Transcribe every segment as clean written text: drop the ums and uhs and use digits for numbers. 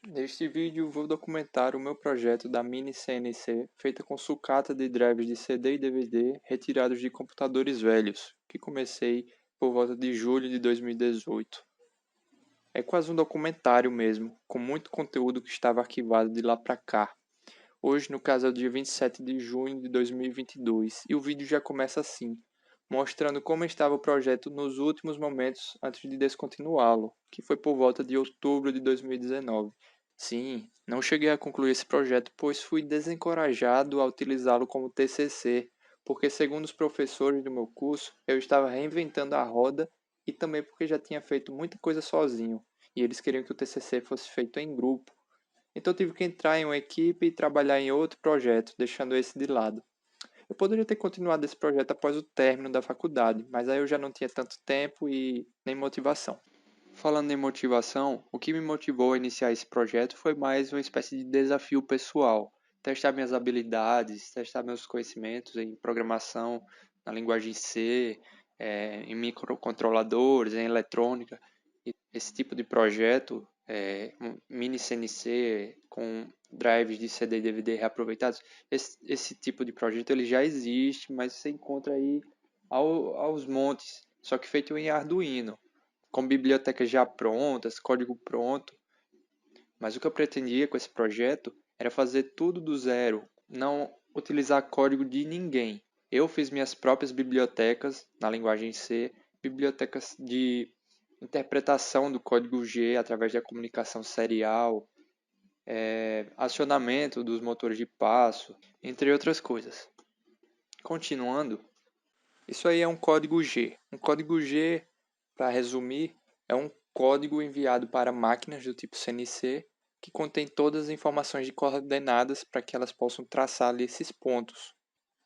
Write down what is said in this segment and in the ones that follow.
Neste vídeo vou documentar o meu projeto da Mini CNC feita com sucata de drives de CD e DVD retirados de computadores velhos, que comecei por volta de julho de 2018. É quase um documentário mesmo, com muito conteúdo que estava arquivado de lá para cá. Hoje, no caso, é o dia 27 de junho de 2022 e o vídeo já começa assim, mostrando como estava o projeto nos últimos momentos antes de descontinuá-lo, que foi por volta de outubro de 2019. Sim, não cheguei a concluir esse projeto, pois fui desencorajado a utilizá-lo como TCC, porque, segundo os professores do meu curso, eu estava reinventando a roda e também porque já tinha feito muita coisa sozinho, e eles queriam que o TCC fosse feito em grupo. Então tive que entrar em uma equipe e trabalhar em outro projeto, deixando esse de lado. Eu poderia ter continuado esse projeto após o término da faculdade, mas aí eu já não tinha tanto tempo e nem motivação. Falando em motivação, o que me motivou a iniciar esse projeto foi mais uma espécie de desafio pessoal. Testar minhas habilidades, testar meus conhecimentos em programação, na linguagem C, em microcontroladores, em eletrônica. E esse tipo de projeto, um mini CNC com drives de CD e DVD reaproveitados, esse tipo de projeto ele já existe, mas você encontra aí aos montes, só que feito em Arduino com bibliotecas já prontas, código pronto. Mas o que eu pretendia com esse projeto era fazer tudo do zero, não utilizar código de ninguém. Eu fiz minhas próprias bibliotecas na linguagem C, bibliotecas de interpretação do código G através da comunicação serial, acionamento dos motores de passo, entre outras coisas. Continuando, isso aí é um código G. Um código G, para resumir, é um código enviado para máquinas do tipo CNC que contém todas as informações de coordenadas para que elas possam traçar ali esses pontos.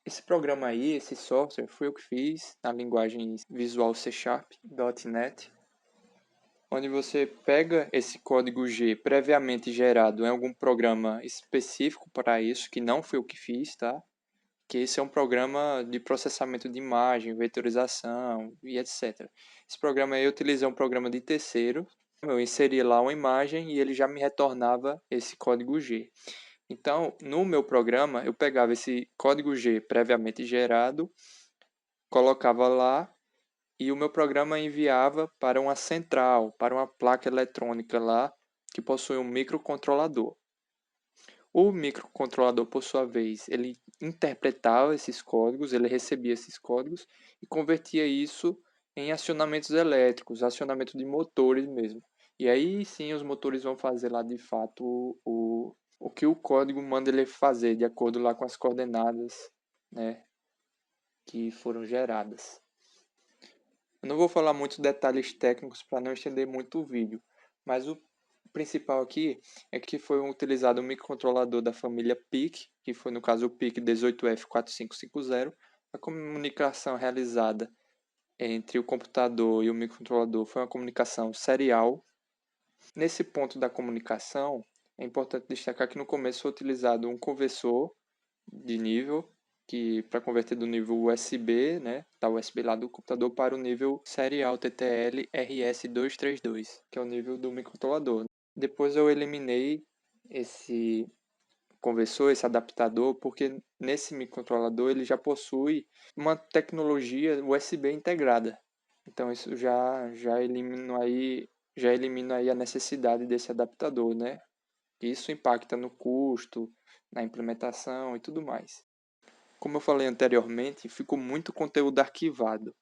Esse programa aí, esse software, foi eu que fiz na linguagem Visual C Sharp, .NET, onde você pega esse código G previamente gerado em algum programa específico para isso, que não foi eu que fiz, tá? Que esse é um programa de processamento de imagem, vetorização e etc. Esse programa aí eu utilizei um programa de terceiro, eu inseria lá uma imagem e ele já me retornava esse código G. Então, no meu programa, eu pegava esse código G previamente gerado, colocava lá e o meu programa enviava para uma central, para uma placa eletrônica lá que possui um microcontrolador. O microcontrolador, por sua vez, ele interpretava esses códigos, ele recebia esses códigos e convertia isso em acionamentos elétricos, acionamento de motores mesmo. E aí sim os motores vão fazer lá de fato o que o código manda ele fazer, de acordo lá com as coordenadas, né, que foram geradas. Eu não vou falar muitos detalhes técnicos para não estender muito o vídeo, mas o principal aqui é que foi utilizado um microcontrolador da família PIC, que foi no caso o PIC 18F4550. A comunicação realizada entre o computador e o microcontrolador foi uma comunicação serial. Nesse ponto da comunicação, é importante destacar que no começo foi utilizado um conversor de nível que para converter do nível USB, né, da USB lá do computador para o nível serial TTL RS232, que é o nível do microcontrolador. Depois eu eliminei esse conversor, esse adaptador, porque nesse microcontrolador ele já possui uma tecnologia USB integrada. Então isso já elimina aí a necessidade desse adaptador, né? Isso impacta no custo, na implementação e tudo mais. Como eu falei anteriormente, ficou muito conteúdo arquivado.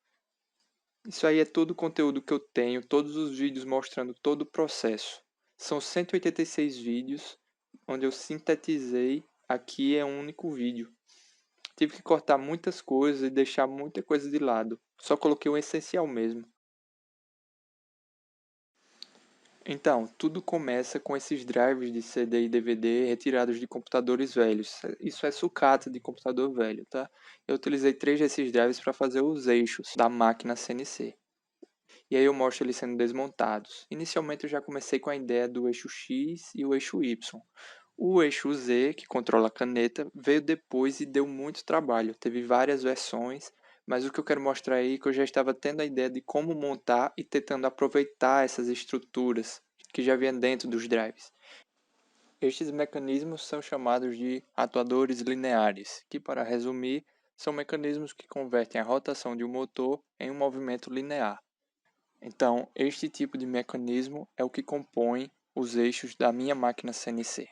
Isso aí é todo o conteúdo que eu tenho, todos os vídeos mostrando todo o processo. São 186 vídeos, onde eu sintetizei aqui é um único vídeo. Tive que cortar muitas coisas e deixar muita coisa de lado. Só coloquei o essencial mesmo. Então, tudo começa com esses drivers de CD e DVD retirados de computadores velhos. Isso é sucata de computador velho, tá? Eu utilizei 3 desses drivers para fazer os eixos da máquina CNC. E aí eu mostro eles sendo desmontados. Inicialmente eu já comecei com a ideia do eixo X e o eixo Y. O eixo Z, que controla a caneta, veio depois e deu muito trabalho. Teve várias versões, mas o que eu quero mostrar aí é que eu já estava tendo a ideia de como montar e tentando aproveitar essas estruturas que já vinham dentro dos drives. Estes mecanismos são chamados de atuadores lineares, que, para resumir, são mecanismos que convertem a rotação de um motor em um movimento linear. Então, este tipo de mecanismo é o que compõe os eixos da minha máquina CNC.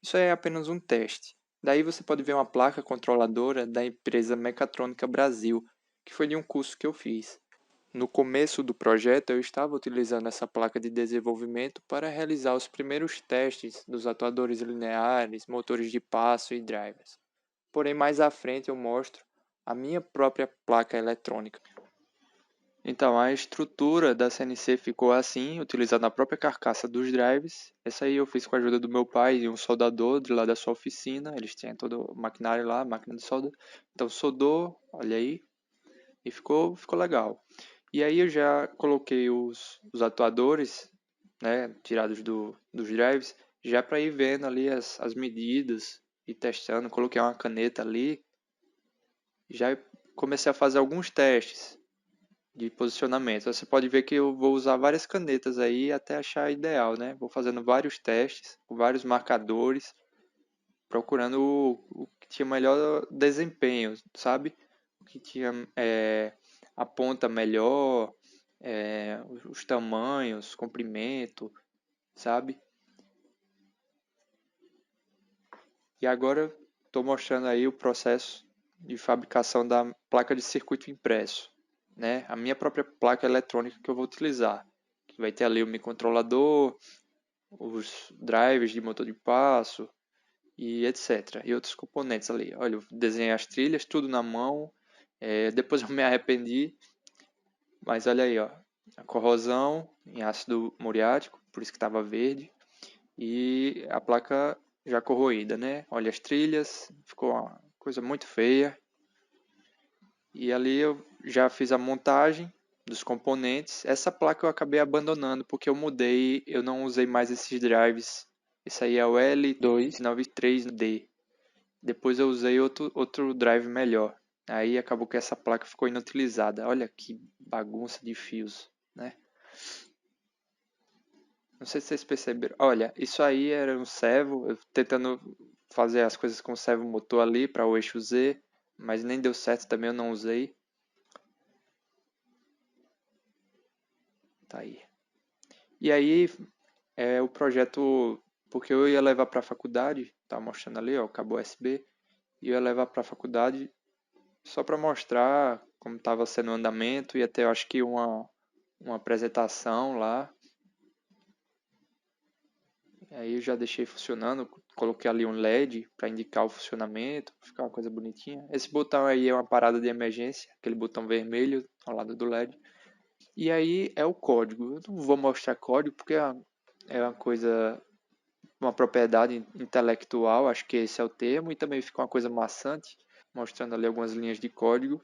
Isso é apenas um teste. Daí você pode ver uma placa controladora da empresa Mecatrônica Brasil, que foi de um curso que eu fiz. No começo do projeto, eu estava utilizando essa placa de desenvolvimento para realizar os primeiros testes dos atuadores lineares, motores de passo e drivers. Porém, mais à frente eu mostro a minha própria placa eletrônica. Então, a estrutura da CNC ficou assim, utilizando a própria carcaça dos drives. Essa aí eu fiz com a ajuda do meu pai e um soldador de lá da sua oficina. Eles tinham todo o maquinário lá, máquina de solda. Então, soldou, olha aí, e ficou legal. E aí eu já coloquei os atuadores, né, tirados dos drives, já para ir vendo ali as medidas e testando. Coloquei uma caneta ali, já comecei a fazer alguns testes de posicionamento. Você pode ver que eu vou usar várias canetas aí até achar ideal, né? Vou fazendo vários testes, com vários marcadores, procurando o que tinha melhor desempenho, sabe? O que tinha a ponta melhor, os tamanhos, comprimento, sabe? E agora estou mostrando aí o processo de fabricação da placa de circuito impresso, né? A minha própria placa eletrônica que eu vou utilizar, que vai ter ali o microcontrolador, os drivers de motor de passo e etc. E outros componentes ali. Olha, eu desenhei as trilhas, tudo na mão. Depois eu me arrependi, mas olha aí, ó, a corrosão em ácido muriático, por isso que estava verde, e a placa já corroída, né? Olha as trilhas, ficou uma coisa muito feia. E ali eu já fiz a montagem dos componentes. Essa placa eu acabei abandonando porque eu mudei, eu não usei mais esses drives. Esse aí é o L293D. Depois eu usei outro drive melhor. Aí acabou que essa placa ficou inutilizada. Olha que bagunça de fios, né? Não sei se vocês perceberam. Olha, isso aí era um servo, eu tentando fazer as coisas com o servo motor ali para o eixo Z, mas nem deu certo também, eu não usei. Tá aí. E aí, o projeto, porque eu ia levar para a faculdade, tá mostrando ali, ó, o cabo USB, e eu ia levar para a faculdade só para mostrar como estava sendo o andamento e até eu acho que uma apresentação lá. Aí eu já deixei funcionando, coloquei ali um LED para indicar o funcionamento, ficar uma coisa bonitinha. Esse botão aí é uma parada de emergência, aquele botão vermelho ao lado do LED. E aí é o código. Eu não vou mostrar código porque é uma coisa, uma propriedade intelectual, acho que esse é o termo, e também fica uma coisa maçante, mostrando ali algumas linhas de código.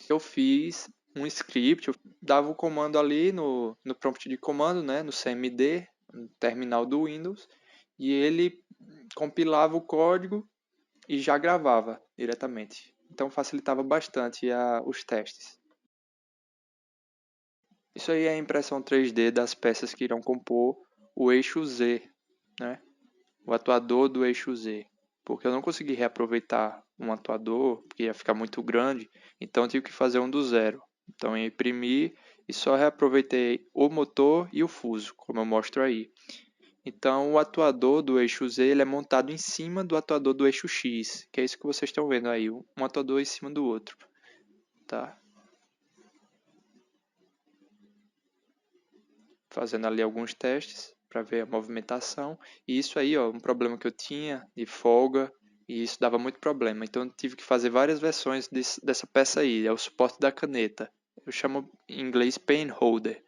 Eu fiz um script, eu dava o comando ali no prompt de comando, né, no CMD, no terminal do Windows, e ele compilava o código e já gravava diretamente. Então facilitava bastante os testes. Isso aí é a impressão 3D das peças que irão compor o eixo Z, né? O atuador do eixo Z. Porque eu não consegui reaproveitar um atuador, porque ia ficar muito grande, então eu tive que fazer um do zero. Então eu imprimi e só reaproveitei o motor e o fuso, como eu mostro aí. Então o atuador do eixo Z ele é montado em cima do atuador do eixo X, que é isso que vocês estão vendo aí, um atuador em cima do outro. Tá? Fazendo ali alguns testes para ver a movimentação. E isso aí, ó, um problema que eu tinha de folga, e isso dava muito problema. Então eu tive que fazer várias versões dessa peça aí, é o suporte da caneta. Eu chamo em inglês pen holder.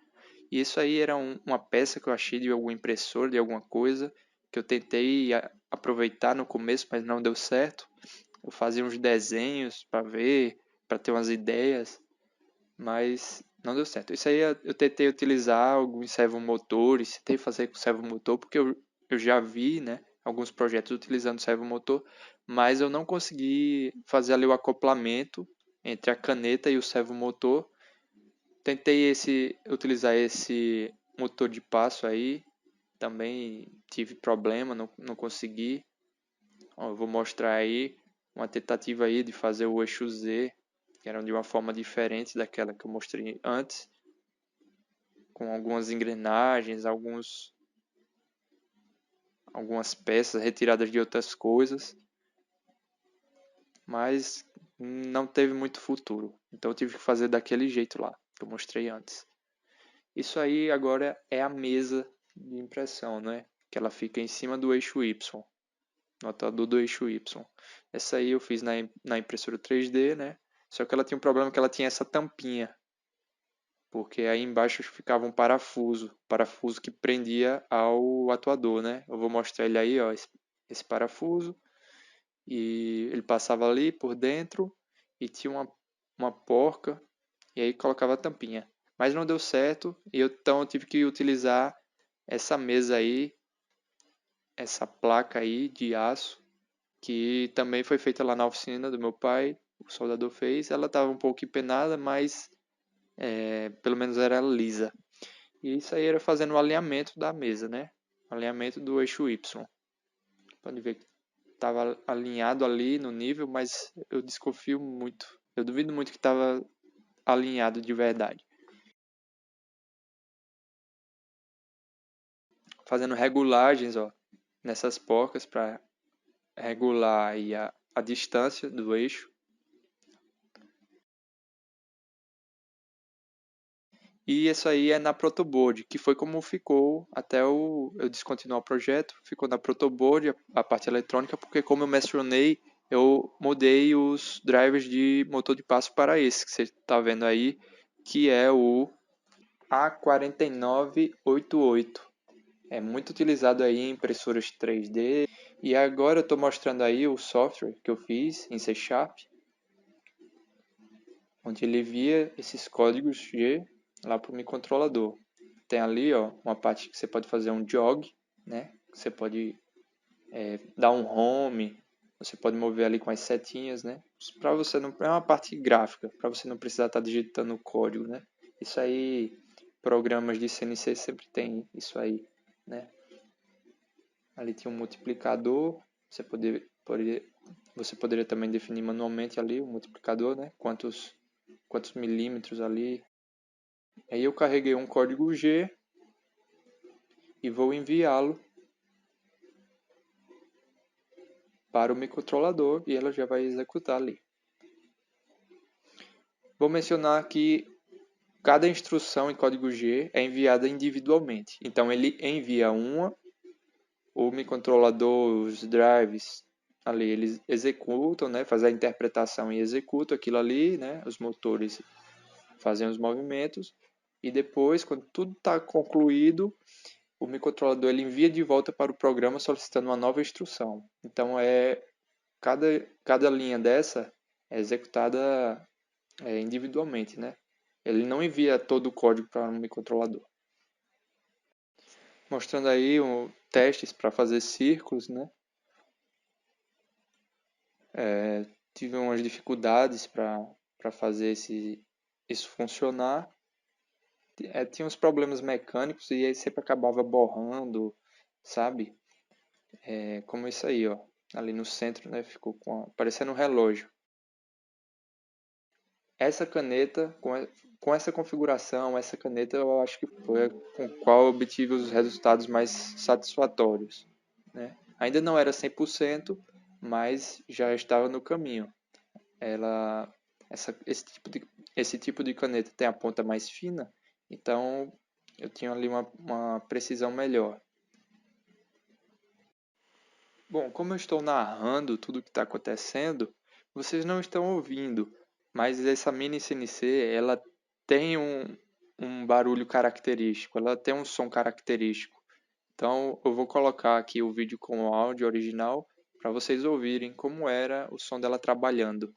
E isso aí era uma peça que eu achei de algum impressor, de alguma coisa, que eu tentei aproveitar no começo, mas não deu certo. Eu fazia uns desenhos para ver, para ter umas ideias, mas não deu certo. Isso aí eu tentei utilizar alguns servomotores, tentei fazer com servomotor, porque eu já vi, né, alguns projetos utilizando servomotor, mas eu não consegui fazer ali o acoplamento entre a caneta e o servomotor. Tentei utilizar esse motor de passo aí, também tive problema, não consegui. Ó, eu vou mostrar aí uma tentativa aí de fazer o eixo Z, que era de uma forma diferente daquela que eu mostrei antes, com algumas engrenagens, algumas peças retiradas de outras coisas, mas não teve muito futuro. Então eu tive que fazer daquele jeito lá, que eu mostrei antes. Isso aí agora é a mesa de impressão, né? Que ela fica em cima do eixo Y, no rotador do eixo Y. Essa aí eu fiz na impressora 3D, né? Só que ela tinha um problema que ela tinha essa tampinha, porque aí embaixo ficava um parafuso que prendia ao atuador, né? Eu vou mostrar ele aí, ó, esse parafuso, e ele passava ali por dentro e tinha uma porca, e aí colocava a tampinha. Mas não deu certo, então eu tive que utilizar essa mesa aí, essa placa aí de aço, que também foi feita lá na oficina do meu pai, o soldador fez. Ela estava um pouco empenada, mas pelo menos era lisa. E isso aí era fazendo o alinhamento da mesa, né? O alinhamento do eixo Y. Pode ver que estava alinhado ali no nível, mas eu desconfio muito. Eu duvido muito que estava alinhado de verdade. Fazendo regulagens, ó, nessas porcas para regular aí a distância do eixo. E isso aí é na protoboard, que foi como ficou até eu descontinuar o projeto. Ficou na protoboard a parte eletrônica, porque como eu mencionei, eu mudei os drivers de motor de passo para esse que você está vendo aí, que é o A4988. É muito utilizado aí em impressoras 3D. E agora eu estou mostrando aí o software que eu fiz em C Sharp, onde ele envia esses códigos G lá para o microcontrolador. Tem ali, ó, uma parte que você pode fazer um jog, né? Você pode dar um home, você pode mover ali com as setinhas, né? Para você não é uma parte gráfica, para você não precisar estar digitando o código, né? Isso aí, programas de CNC sempre tem isso aí, né? Ali tinha um multiplicador, você poderia também definir manualmente ali o multiplicador, né? Quantos milímetros ali. Aí eu carreguei um código G e vou enviá-lo para o microcontrolador e ela já vai executar ali. Vou mencionar que cada instrução em código G é enviada individualmente. Então ele envia uma, o microcontrolador, os drives ali, eles executam, né, fazem a interpretação e executam aquilo ali, né, os motores fazem os movimentos e depois, quando tudo está concluído, o microcontrolador ele envia de volta para o programa solicitando uma nova instrução. Então cada linha dessa é executada individualmente, né? Ele não envia todo o código para um microcontrolador. Mostrando aí testes para fazer círculos, né? Tive umas dificuldades para fazer isso funcionar. Tinha uns problemas mecânicos e aí sempre acabava borrando, sabe? Como isso aí, ó. Ali no centro, né? Ficou parecendo um relógio. Essa caneta, com essa configuração, essa caneta eu acho que foi com qual eu obtive os resultados mais satisfatórios, né? Ainda não era 100%, mas já estava no caminho. Esse tipo de caneta tem a ponta mais fina, então eu tinha ali uma precisão melhor. Bom, como eu estou narrando tudo o que está acontecendo, vocês não estão ouvindo, mas essa mini CNC, ela tem um barulho característico, ela tem um som característico. Então, eu vou colocar aqui o vídeo com o áudio original para vocês ouvirem como era o som dela trabalhando.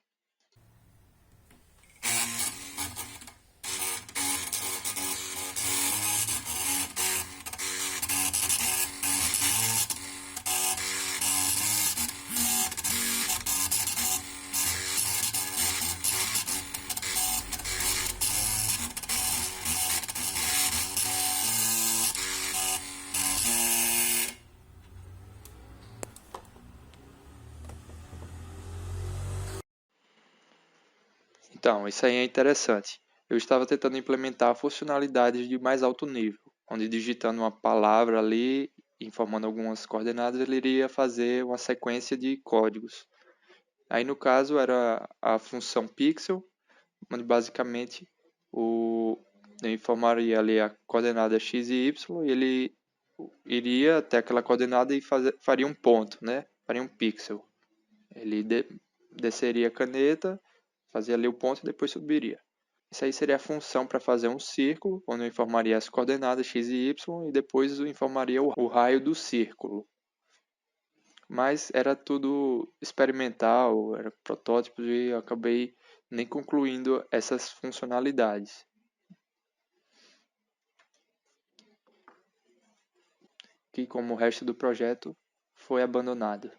Então, isso aí é interessante. Eu estava tentando implementar funcionalidades de mais alto nível, onde digitando uma palavra ali, informando algumas coordenadas, ele iria fazer uma sequência de códigos. Aí no caso era a função pixel, onde basicamente eu informaria ali a coordenada x e y, e ele iria até aquela coordenada e faria um ponto, né? Faria um pixel. Ele desceria a caneta, fazia ali o ponto e depois subiria. Isso aí seria a função para fazer um círculo, onde eu informaria as coordenadas x e y e depois eu informaria o raio do círculo. Mas era tudo experimental, era protótipos e eu acabei nem concluindo essas funcionalidades. Que como o resto do projeto foi abandonado,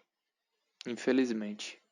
infelizmente.